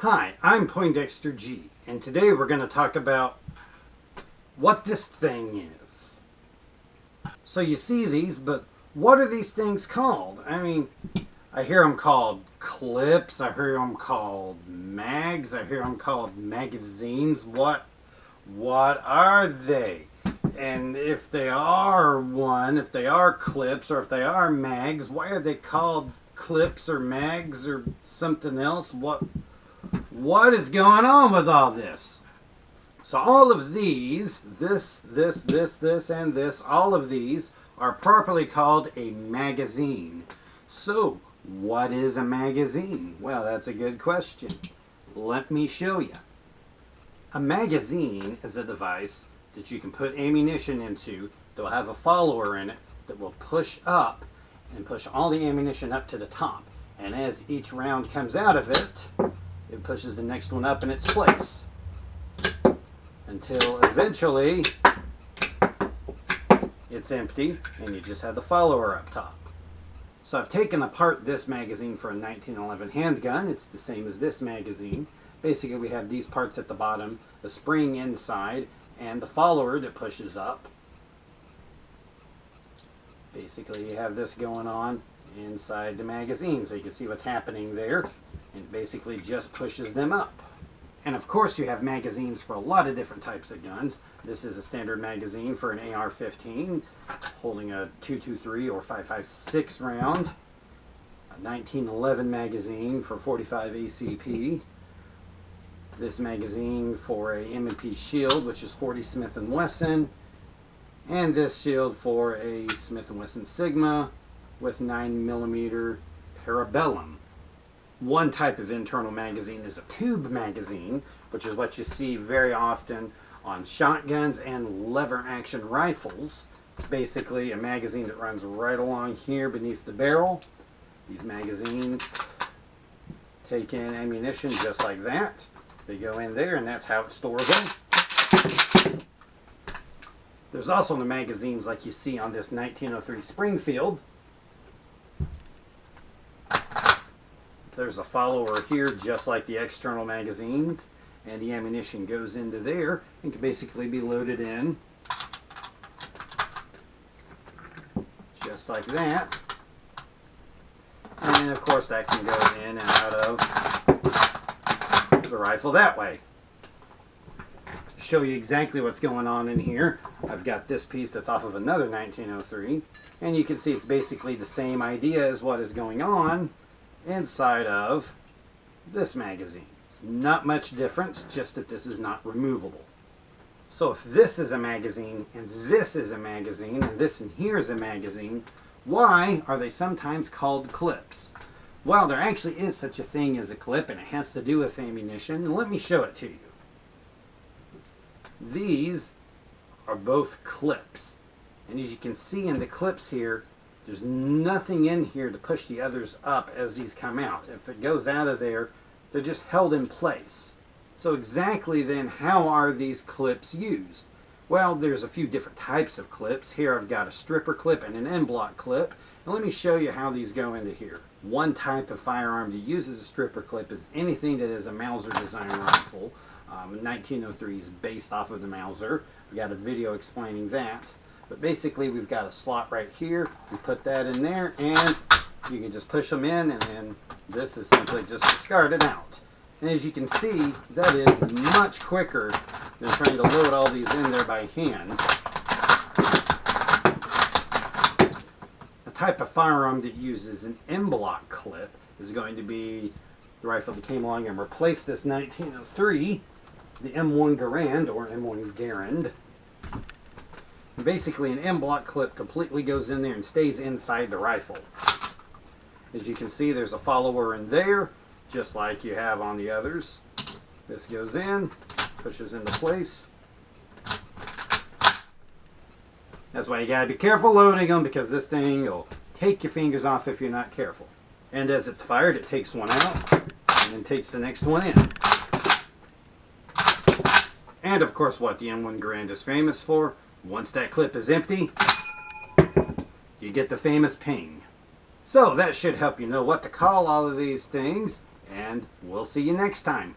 Hi, I'm Poindexter G, and today we're going to talk about what this thing is. So you see these, but what are these things called? I mean, I hear them called clips, I hear them called mags, I hear them called magazines. What are they? And if they are if they are clips, or if they are mags, why are they called clips or mags or something else? What is going on with all this? So all of these, this, and this, all of these are properly called a magazine. So what is a magazine? Well, that's a good question. Let me show you. A magazine is a device that you can put ammunition into that will have a follower in it that will push up and push all the ammunition up to the top. And as each round comes out of it, it pushes the next one up in its place until eventually it's empty and you just have the follower up top. So I've taken apart this magazine for a 1911 handgun. It's the same as this magazine. Basically we have these parts at the bottom, the spring inside, and the follower that pushes up. Basically you have this going on inside the magazine, so you can see what's happening there. It basically just pushes them up. And of course you have magazines for a lot of different types of guns. This is a standard magazine for an AR-15 holding a .223 or .556 round. A 1911 magazine for 45 ACP. This magazine for a M&P Shield, which is 40 Smith & Wesson. And this shield for a Smith & Wesson Sigma with 9mm Parabellum. One type of internal magazine is a tube magazine, which is what you see very often on shotguns and lever action rifles. It's basically a magazine that runs right along here beneath the barrel. These magazines take in ammunition just like that. They go in there and that's how it stores them. There's also the magazines like you see on this 1903 Springfield. There's a follower here just like the external magazines, and the ammunition goes into there and can basically be loaded in just like that. And of course that can go in and out of the rifle that way. To show you exactly what's going on in here, I've got this piece that's off of another 1903, and you can see it's basically the same idea as what is going on inside of this magazine. It's not much difference, just that this is not removable. So if this is a magazine, and this is a magazine, and this in here is a magazine, why are they sometimes called clips? Well, there actually is such a thing as a clip, and it has to do with ammunition, and let me show it to you. These are both clips, and as you can see in the clips here, there's nothing in here to push the others up as these come out. If it goes out of there, they're just held in place. So exactly then, how are these clips used? Well, there's a few different types of clips. Here I've got a stripper clip and an en-bloc clip. And let me show you how these go into here. One type of firearm that uses a stripper clip is anything that is a Mauser design rifle. 1903 is based off of the Mauser. I've got a video explaining that. But basically we've got a slot right here, we put that in there, and you can just push them in, and then this is simply just discarded out. And as you can see, that is much quicker than trying to load all these in there by hand. A type of firearm that uses an en-bloc clip is going to be the rifle that came along and replaced this 1903, the M1 Garand, or M1 Garand. Basically an en-bloc clip completely goes in there and stays inside the rifle. As you can see, there's a follower in there, just like you have on the others. This goes in, pushes into place. That's why you gotta be careful loading them, because this thing will take your fingers off if you're not careful. And as it's fired, it takes one out and then takes the next one in. And of course what the M1 Garand is famous for, once that clip is empty, you get the famous ping. So that should help you know what to call all of these things and we'll see you next time.